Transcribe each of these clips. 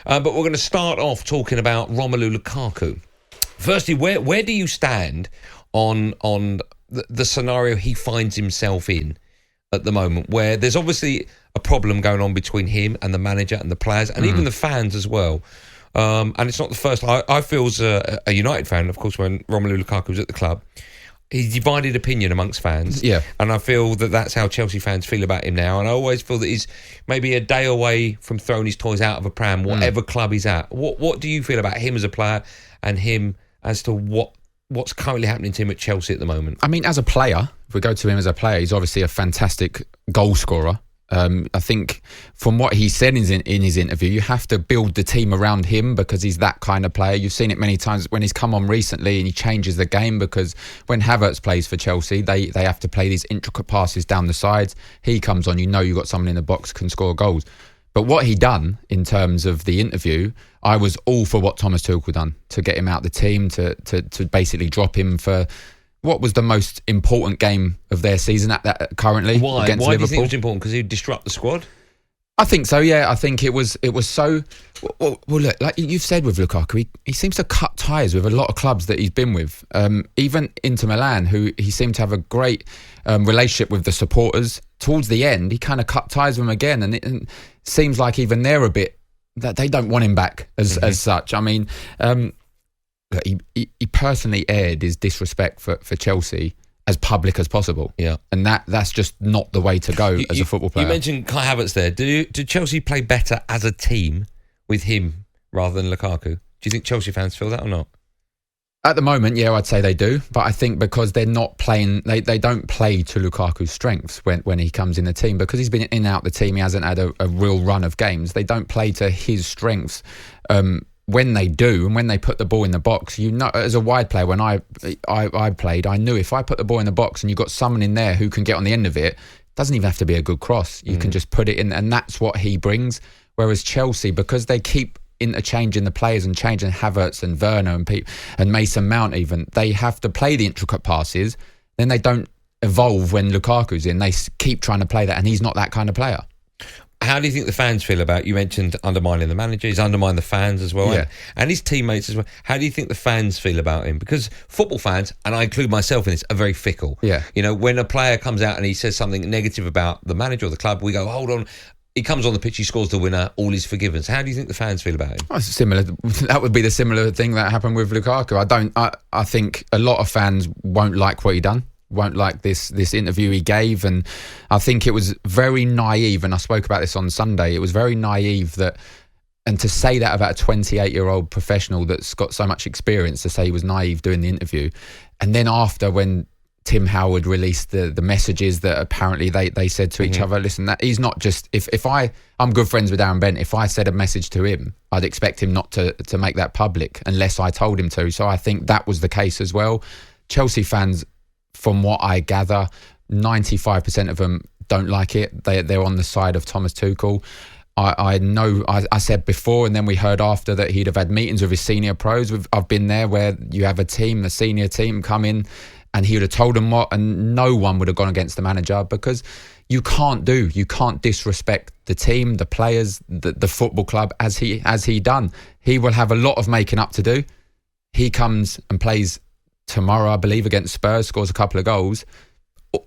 But we're going to start off talking about Romelu Lukaku. Firstly, where do you stand on the scenario he finds himself in at the moment, where there's obviously a problem going on between him and the manager and the players and even the fans as well. And it's not the first. I feel as a United fan, of course, when Romelu Lukaku was at the club, he's divided opinion amongst fans. Yeah. And I feel that that's how Chelsea fans feel about him now. And I always feel that he's maybe a day away from throwing his toys out of a pram, whatever club he's at. What do you feel about him as a player and him as to what's currently happening to him at Chelsea at the moment? I mean, as a player, if we go to him as a player, he's obviously a fantastic goal scorer. I think from what he said in his interview, you have to build the team around him because he's that kind of player. You've seen it many times when he's come on recently and he changes the game, because when Havertz plays for Chelsea, they have to play these intricate passes down the sides. He comes on, you've got someone in the box can score goals. But what he done in terms of the interview, I was all for what Thomas Tuchel done to get him out the team, to basically drop him for what was the most important game of their season at that currently. Why? Against Why Liverpool. do you think it was important? Because he'd disrupt the squad? I think so, yeah. I think it was so... Well, look, like you've said with Lukaku, he seems to cut ties with a lot of clubs that he's been with. Even Inter Milan, who he seemed to have a great relationship with the supporters. Towards the end, he kind of cut ties with them again. And it seems like even they're a bit... that they don't want him back as such. I mean... He personally aired his disrespect for Chelsea as public as possible. Yeah. And that's just not the way to go as a football player. You mentioned Kai Havertz there. Do Chelsea play better as a team with him rather than Lukaku? Do you think Chelsea fans feel that or not? At the moment, yeah, I'd say they do. But I think because they're not playing, they don't play to Lukaku's strengths when he comes in the team, because he's been in and out the team. He hasn't had a real run of games. They don't play to his strengths. When they do, and when they put the ball in the box, as a wide player, when I played, I knew if I put the ball in the box and you've got someone in there who can get on the end of it, doesn't even have to be a good cross. You can just put it in, and that's what he brings. Whereas Chelsea, because they keep interchanging the players and changing Havertz and Werner and Mason Mount even, they have to play the intricate passes, then they don't evolve when Lukaku's in. They keep trying to play that, and he's not that kind of player. How do you think the fans feel about, you mentioned undermining the manager, he's undermined the fans as well, and his teammates as well. How do you think the fans feel about him? Because football fans, and I include myself in this, are very fickle. Yeah. You know, when a player comes out and he says something negative about the manager or the club, we go, hold on. He comes on the pitch, he scores the winner, all is forgiven. So how do you think the fans feel about him? Oh, it's similar. That would be the similar thing that happened with Lukaku. I think a lot of fans won't like what he done. Won't like this interview he gave, and I think it was very naive, and I spoke about this on Sunday. It was very naive and to say that about a 28-year-old professional that's got so much experience, to say he was naive doing the interview. And then after, when Tim Howard released the messages that apparently they said to each other, listen, that he's not just, if I'm good friends with Aaron Bent, if I said a message to him, I'd expect him not to make that public unless I told him to. So I think that was the case as well. Chelsea fans, from what I gather, 95% of them don't like it. They're on the side of Thomas Tuchel. I know I said before, and then we heard after, that he'd have had meetings with his senior pros. I've been there, where you have a team, the senior team come in, and he would have told them what, and no one would have gone against the manager, because you can't disrespect the team, the players, the football club as he done. He will have a lot of making up to do. He comes and plays tomorrow, I believe, against Spurs, scores a couple of goals.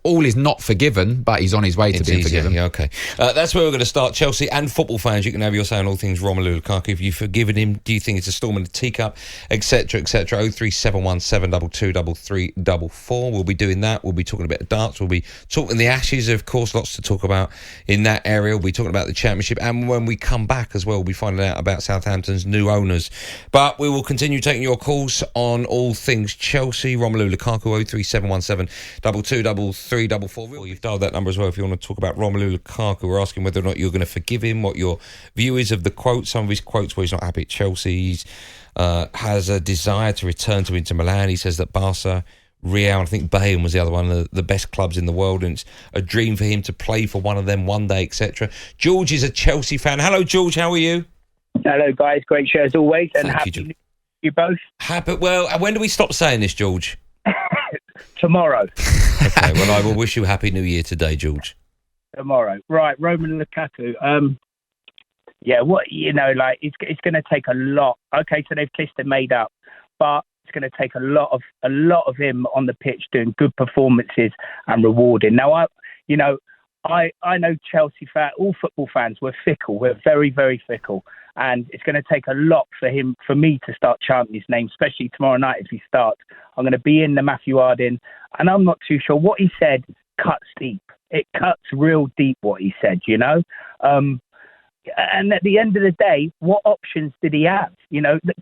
All is not forgiven, but he's on his way to being forgiven. Yeah, okay. That's where we're going to start. Chelsea and football fans, you can have your say on all things Romelu Lukaku. If you've forgiven him, do you think it's a storm in the teacup, etc., etc.? 03717 722 3344. We'll be doing that. We'll be talking a bit of darts. We'll be talking the Ashes, of course, lots to talk about in that area. We'll be talking about the Championship, and when we come back as well, we'll be finding out about Southampton's new owners. But we will continue taking your calls on all things Chelsea. Romelu Lukaku, 03717 222 344. You've dialed that number as well if you want to talk about Romelu Lukaku. We're asking whether or not you're going to forgive him, what your view is of the quotes, some of his quotes where he's not happy at Chelsea. He has a desire to return to Inter Milan. He says that Barca, Real, I think Bayern was the other one, the best clubs in the world, and it's a dream for him to play for one of them one day, etc. George is a Chelsea fan. Hello, George. How are you? Hello, guys. Great show as always, and Thank happy you, New Year to you both. Happy. Well, when do we stop saying this, George? Tomorrow. Okay, well, I will wish you a happy New Year today, George. Tomorrow. Right, Romelu Lukaku. what like it's going to take a lot. Okay, so they've kissed and made up, but it's going to take a lot of him on the pitch doing good performances and rewarding. Now, I know Chelsea fans, all football fans, we're fickle. We're very, very fickle. And it's going to take a lot for me to start chanting his name, especially tomorrow night if he starts. I'm going to be in the Matthew Harding, and I'm not too sure. What he said cuts deep. It cuts real deep what he said, And at the end of the day, what options did he have?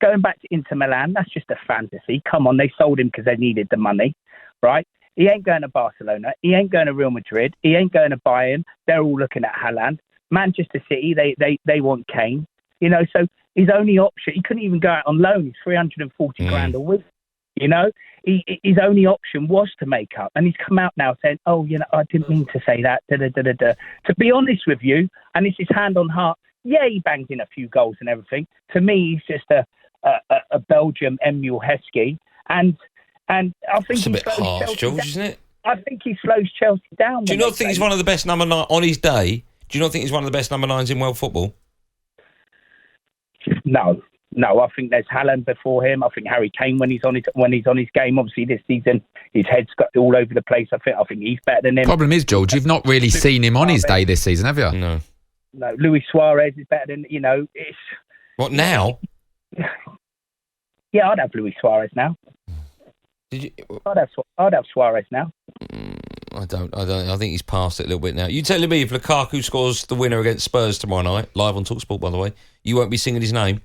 Going back to Inter Milan, that's just a fantasy. Come on, they sold him because they needed the money, right? He ain't going to Barcelona. He ain't going to Real Madrid. He ain't going to Bayern. They're all looking at Haaland. Manchester City, they want Kane. So his only option, he couldn't even go out on loan. He's 340 grand a week. His only option was to make up. And he's come out now saying, I didn't mean to say that. To be honest with you, and this is hand on heart, yeah, he bangs in a few goals and everything. To me, he's just a Belgian Emil Heskey. And I think it's a bit harsh, George, isn't it? I think he slows Chelsea down. Do you not think he's one of the best number 9 on his day? Do you not think he's one of the best number 9s in world football? No. I think there's Haaland before him. I think Harry Kane when he's on his game. Obviously, this season his head's got all over the place. I think he's better than him. Problem is, George, you've not really seen him on his day this season, have you? No. Luis Suarez is better than It's what now? Yeah, I'd have Luis Suarez now. Did you? I'd have Suarez now. I don't. I think he's past it a little bit now. You telling me if Lukaku scores the winner against Spurs tomorrow night, live on talkSPORT, by the way, you won't be singing his name?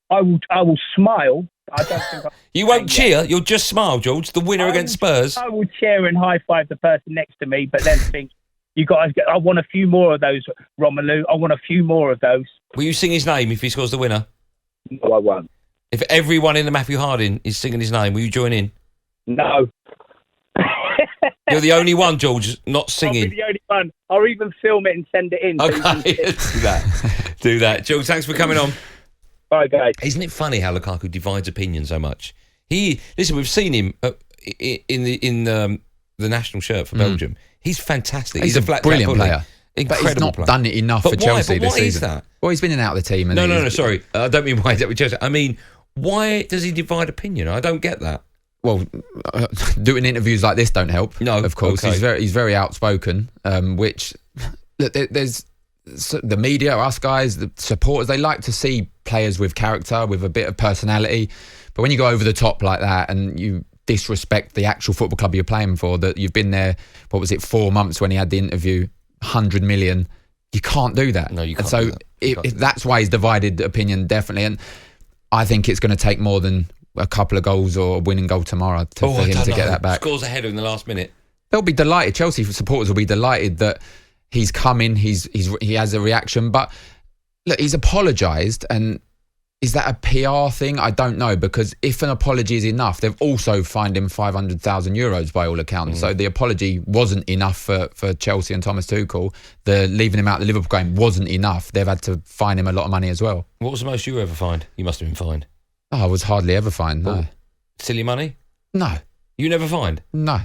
I will smile. I don't think you won't cheer. You'll just smile, George. The winner against Spurs. I will cheer and high five the person next to me, but then think, you guys, I want a few more of those, Romelu. I want a few more of those. Will you sing his name if he scores the winner? No, I won't. If everyone in the Matthew Harding is singing his name, will you join in? No. You're the only one, George, not singing. I'll be the only one. I'll even film it and send it in. Okay, do that. George, thanks for coming on. Bye, guys. Isn't it funny how Lukaku divides opinion so much? Listen, we've seen him in the national shirt for Belgium. He's fantastic. He's a brilliant player. Incredible but he's not player. done it enough for Chelsea this season. Why is that? Well, he's been in and out of the team. And No, sorry. I don't mean why is that with Chelsea. I mean, why does he divide opinion? I don't get that. Well, doing interviews like this don't help. No, of course. Okay. He's very outspoken, which there's the media, us guys, the supporters, they like to see players with character, with a bit of personality. But when you go over the top like that and you disrespect the actual football club you're playing for, that you've been there, 4 months when he had the interview, 100 million, you can't do that. No, you can't. So do that. That's why he's divided opinion, definitely. And I think it's going to take more than a couple of goals or a winning goal tomorrow for him to get that back. Scores ahead in the last minute. They'll be delighted. Chelsea supporters will be delighted that he's come in. He has a reaction, but look, he's apologised. And is that a PR thing? I don't know, because if an apology is enough, they've also fined him €500,000 by all accounts. So the apology wasn't enough for Chelsea and Thomas Tuchel. The leaving him out the Liverpool game wasn't enough. They've had to fine him a lot of money as well. What was the most you ever fined? You must have been fined. Oh, I was hardly ever fined. No. Silly money? No. You never fined? No,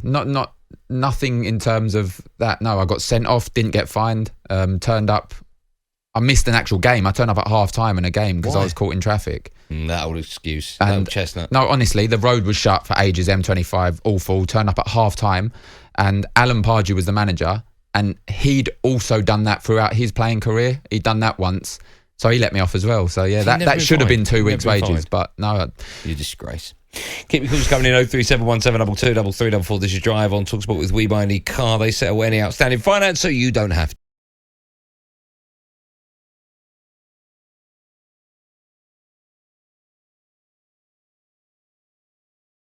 nothing in terms of that. No, I got sent off, didn't get fined, turned up. I missed an actual game. I turned up at half time in a game because I was caught in traffic. That old excuse. And chestnut. No, honestly, the road was shut for ages, M25, all full, turned up at half time. And Alan Pardew was the manager. And he'd also done that throughout his playing career. He'd done that once. So he let me off as well. So yeah, that should have been 2 weeks' wages. But no. You're a disgrace. Keep your calls coming in 03717223344. This is Drive on talkSPORT with We Buy Any Car. They settle any outstanding finance so you don't have to.